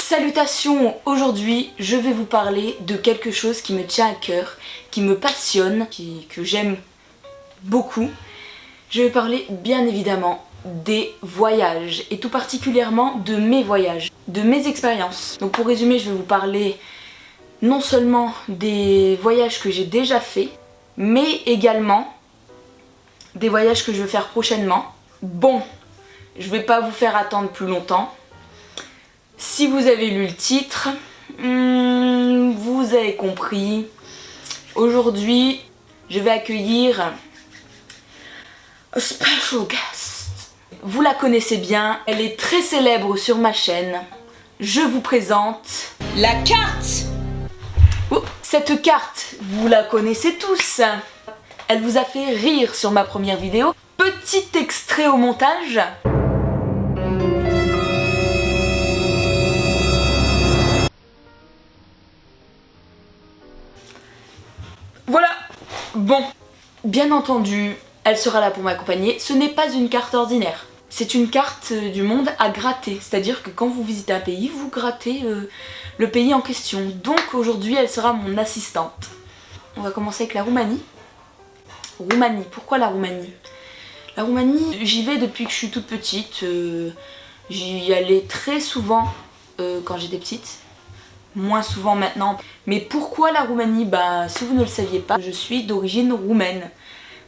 Salutations! Aujourd'hui, je vais vous parler de quelque chose qui me tient à cœur, qui me passionne, que j'aime beaucoup. Je vais parler bien évidemment des voyages, et tout particulièrement de mes voyages, de mes expériences. Donc pour résumer, je vais vous parler non seulement des voyages que j'ai déjà faits, mais également des voyages que je vais faire prochainement. Bon, je vais pas vous faire attendre plus longtemps. Si vous avez lu le titre, vous avez compris. Aujourd'hui, je vais accueillir a special guest. Vous la connaissez bien, elle est très célèbre sur ma chaîne. Je vous présente la carte. Oh, cette carte, vous la connaissez tous. Elle vous a fait rire sur ma première vidéo. Petit extrait au montage. Voilà. Bon, bien entendu, elle sera là pour m'accompagner. Ce n'est pas une carte ordinaire. C'est une carte du monde à gratter. C'est-à-dire que quand vous visitez un pays, vous grattez le pays en question. Donc aujourd'hui, elle sera mon assistante. On va commencer avec la Roumanie. Roumanie, pourquoi la Roumanie? La Roumanie, j'y vais depuis que je suis toute petite. J'y allais très souvent quand j'étais petite. Moins souvent maintenant. Mais pourquoi la Roumanie? Bah, si vous ne le saviez pas, je suis d'origine roumaine.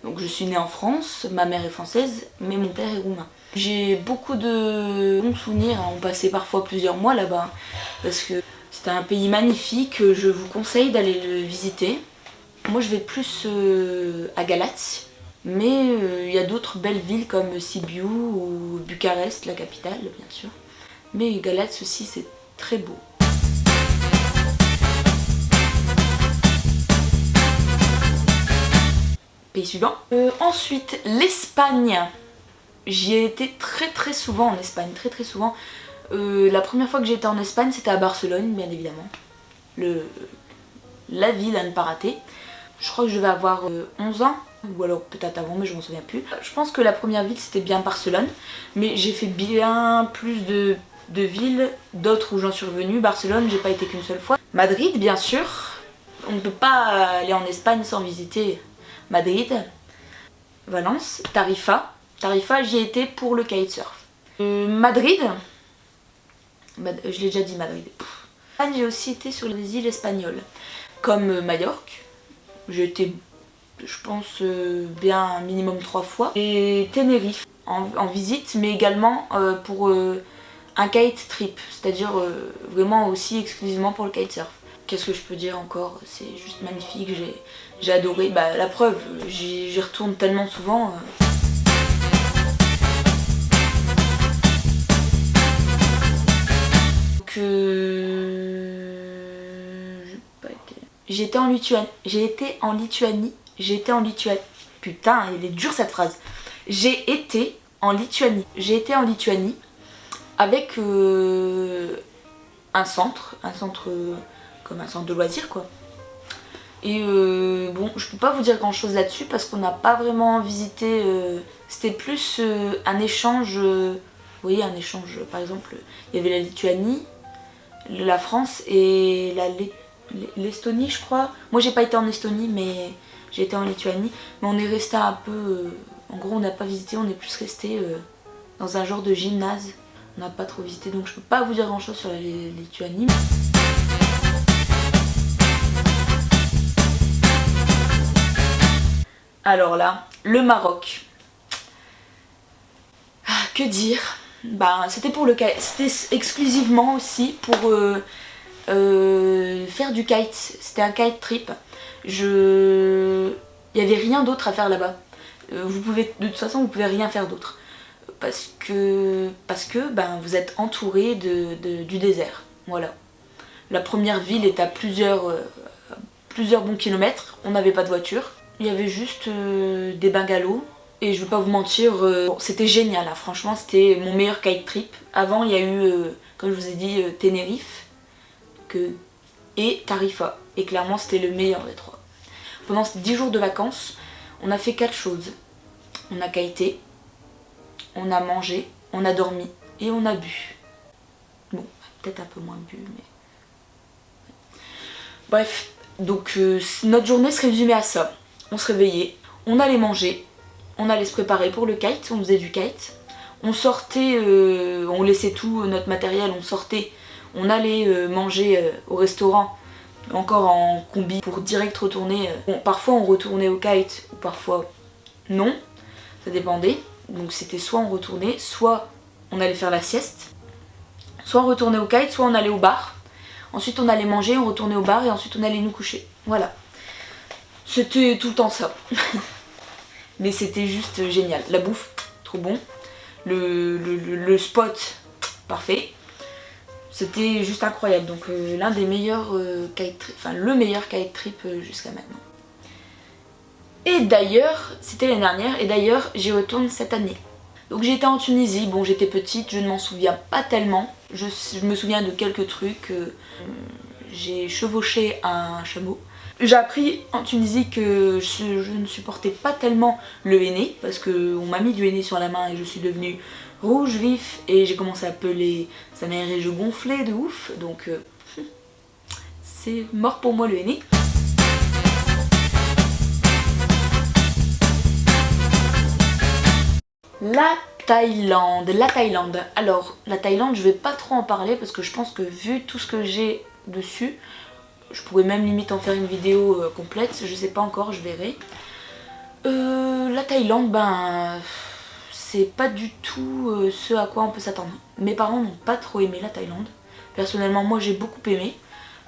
Donc je suis née en France, ma mère est française, mais mon père est roumain. J'ai beaucoup de bons souvenirs, on passait parfois plusieurs mois là-bas, parce que c'était un pays magnifique, je vous conseille d'aller le visiter. Moi je vais plus à Galați, mais il y a d'autres belles villes comme Sibiu ou Bucarest, la capitale bien sûr. Mais Galați aussi c'est très beau. Pays suivant. Ensuite, l'Espagne. J'y ai été très souvent en Espagne, très souvent. La première fois que j'ai été en Espagne, c'était à Barcelone, bien évidemment. La ville à ne pas rater. Je crois que je vais avoir 11 ans, ou alors peut-être avant, mais je m'en souviens plus. Je pense que la première ville, c'était bien Barcelone, mais j'ai fait bien plus de villes, d'autres où j'en suis revenue. Barcelone, j'ai pas été qu'une seule fois. Madrid, bien sûr. On ne peut pas aller en Espagne sans visiter Madrid, Valence, Tarifa. Tarifa, j'y ai été pour le kitesurf. Madrid, je l'ai déjà dit Madrid. J'ai aussi été sur les îles espagnoles, comme Majorque. J'ai été, je pense, bien un minimum 3 fois. Et Tenerife, en visite, mais également pour un kite trip, c'est-à-dire vraiment aussi exclusivement pour le kitesurf. Qu'est-ce que je peux dire encore? C'est juste magnifique, j'ai adoré. Bah, la preuve, j'y retourne tellement souvent. J'ai été en Lituanie. Putain, elle est dure cette phrase. J'ai été en Lituanie avec un centre comme un centre de loisirs quoi. Et bon, je peux pas vous dire grand chose là-dessus parce qu'on n'a pas vraiment visité, c'était plus un échange, vous voyez, un échange, par exemple, il y avait la Lituanie, la France et l'Estonie je crois. Moi j'ai pas été en Estonie mais j'ai été en Lituanie, mais on est resté un peu, en gros on n'a pas visité, on est plus resté dans un genre de gymnase, on n'a pas trop visité donc je peux pas vous dire grand chose sur la Lituanie. Alors là, le Maroc. Ah, que dire? Bah, c'était pour le kite, c'était exclusivement aussi pour faire du kite. C'était un kite trip. Il n'y avait rien d'autre à faire là-bas. De toute façon, vous pouvez rien faire d'autre. Parce que ben, vous êtes entouré du désert. Voilà. La première ville est à plusieurs bons kilomètres. On n'avait pas de voiture. Il y avait juste des bungalows et je vais pas vous mentir, c'était génial, hein. Franchement c'était mon meilleur kite trip. Avant il y a eu, comme je vous ai dit, Tenerife et Tarifa et clairement c'était le meilleur des trois. Pendant ces 10 jours de vacances, on a fait 4 choses. On a kité, on a mangé, on a dormi et on a bu. Bon, peut-être un peu moins bu, mais... Bref, donc notre journée se résumait à ça. On se réveillait, on allait manger, on allait se préparer pour le kite, on faisait du kite. On sortait, on laissait tout notre matériel, on sortait, on allait manger au restaurant, encore en combi pour direct retourner. Bon, parfois on retournait au kite, ou parfois non, ça dépendait. Donc c'était soit on retournait, soit on allait faire la sieste, soit on retournait au kite, soit on allait au bar. Ensuite on allait manger, on retournait au bar et ensuite on allait nous coucher. Voilà. C'était tout le temps ça. Mais c'était juste génial. La bouffe, trop bon. Le spot, parfait. C'était juste incroyable. Donc l'un des meilleurs kite trip, enfin le meilleur kite trip jusqu'à maintenant. Et d'ailleurs, c'était l'année dernière, et d'ailleurs j'y retourne cette année. Donc j'étais en Tunisie, bon j'étais petite, je ne m'en souviens pas tellement. Je me souviens de quelques trucs. J'ai chevauché un chameau. J'ai appris en Tunisie que je ne supportais pas tellement le henné, parce qu'on m'a mis du henné sur la main et je suis devenue rouge vif et j'ai commencé à peler sa mère et je gonflais de ouf, donc c'est mort pour moi le henné. La Thaïlande. Alors la Thaïlande je vais pas trop en parler parce que je pense que vu tout ce que j'ai dessus, je pourrais même limite en faire une vidéo complète, je sais pas encore, je verrai. La Thaïlande, ben c'est pas du tout ce à quoi on peut s'attendre. Mes parents n'ont pas trop aimé la Thaïlande. Personnellement moi j'ai beaucoup aimé,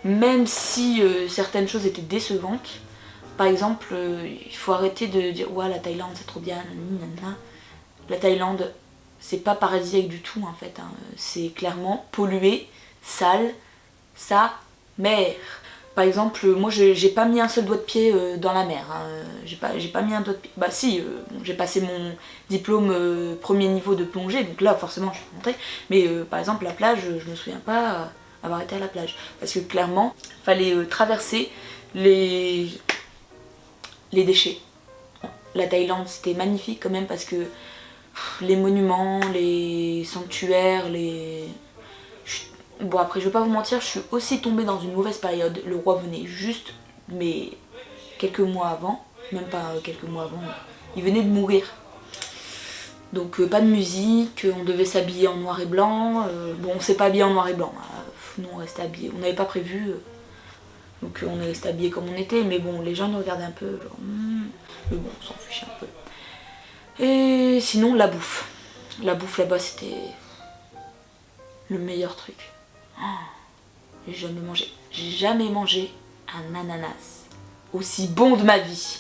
même si certaines choses étaient décevantes. Par exemple, il faut arrêter de dire ouais la Thaïlande c'est trop bien, nanana. La Thaïlande c'est pas paradisiaque du tout en fait, hein. C'est clairement pollué, sale, sa mère. Par exemple, moi j'ai pas mis un seul doigt de pied dans la mer, hein. J'ai pas mis un doigt de pied. Bah si, j'ai passé mon diplôme premier niveau de plongée, donc là forcément je suis montée. Mais par exemple la plage, je me souviens pas avoir été à la plage. Parce que clairement, fallait traverser les déchets. La Thaïlande c'était magnifique quand même parce que les monuments, les sanctuaires, Bon après je vais pas vous mentir, je suis aussi tombée dans une mauvaise période. Le roi venait juste, mais quelques mois avant, même pas quelques mois avant, il venait de mourir. Donc pas de musique, on devait s'habiller en noir et blanc. Bon on s'est pas habillé en noir et blanc, nous on restait habillés, on n'avait pas prévu. Donc on est resté habillés comme on était, mais bon les gens nous regardaient un peu genre mais bon on s'en fichait un peu. Et sinon la bouffe. La bouffe là-bas c'était le meilleur truc. J'ai jamais mangé un ananas aussi bon de ma vie.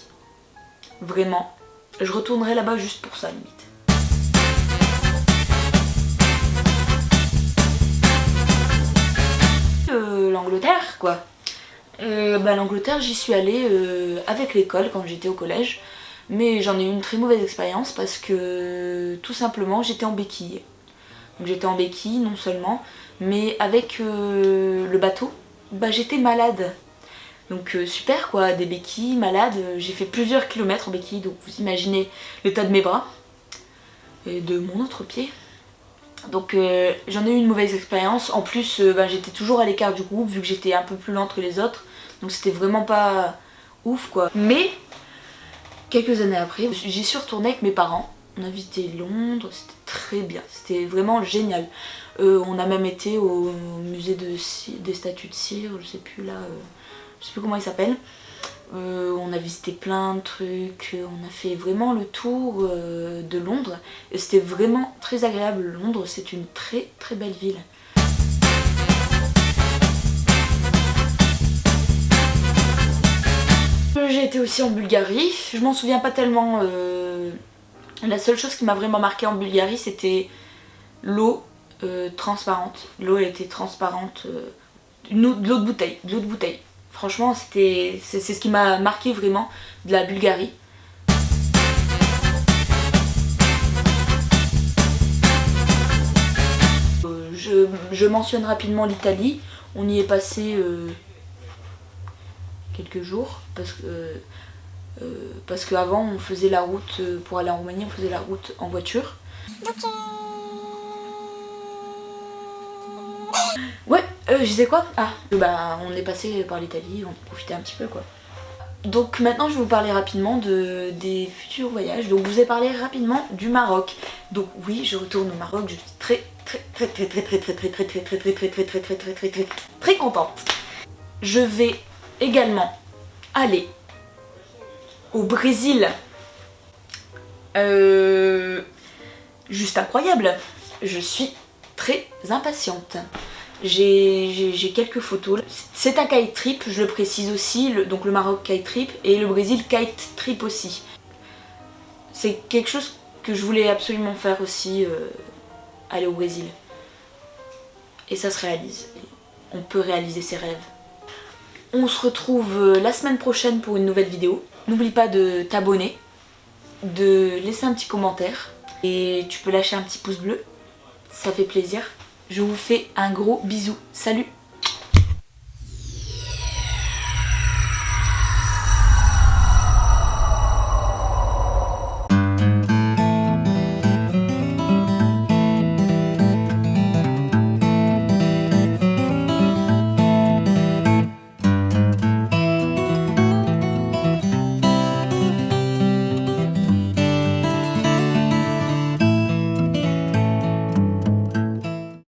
Vraiment, je retournerai là-bas juste pour ça limite. L'Angleterre quoi. L'Angleterre j'y suis allée avec l'école quand j'étais au collège. Mais j'en ai eu une très mauvaise expérience parce que tout simplement j'étais en béquille. Donc j'étais en béquille non seulement, mais avec le bateau, j'étais malade. Donc super quoi, des béquilles, malade, j'ai fait plusieurs kilomètres en béquille, donc vous imaginez l'état de mes bras et de mon autre pied. Donc j'en ai eu une mauvaise expérience, en plus j'étais toujours à l'écart du groupe vu que j'étais un peu plus lente que les autres, donc c'était vraiment pas ouf quoi. Mais quelques années après, j'y suis retournée avec mes parents. On a visité Londres, c'était très bien, c'était vraiment génial. On a même été au musée des statues de cire, je sais plus là, je sais plus comment il s'appelle. On a visité plein de trucs, on a fait vraiment le tour de Londres. Et c'était vraiment très agréable. Londres c'est une très très belle ville. J'ai été aussi en Bulgarie, je m'en souviens pas tellement. La seule chose qui m'a vraiment marqué en Bulgarie c'était l'eau transparente. L'eau elle était transparente, de l'eau de bouteille. Franchement c'est ce qui m'a marqué vraiment de la Bulgarie. Je mentionne rapidement l'Italie, on y est passé quelques jours parce qu'avant on faisait la route pour aller en Roumanie, on faisait la route en voiture. Je disais quoi? Ah, bah on est passé par l'Italie, on a profité un petit peu quoi. Donc maintenant je vais vous parler rapidement des futurs voyages. Donc je vous ai parlé rapidement du Maroc. Donc oui, je retourne au Maroc, je suis très contente. Je vais également aller au Brésil. Juste incroyable. Je suis très impatiente. J'ai quelques photos. C'est un kite trip, je le précise aussi, donc le Maroc kite trip et le Brésil kite trip aussi. C'est quelque chose que je voulais absolument faire aussi, aller au Brésil. Et ça se réalise. On peut réaliser ses rêves. On se retrouve la semaine prochaine pour une nouvelle vidéo. N'oublie pas de t'abonner, de laisser un petit commentaire et tu peux lâcher un petit pouce bleu, ça fait plaisir. Je vous fais un gros bisou. Salut!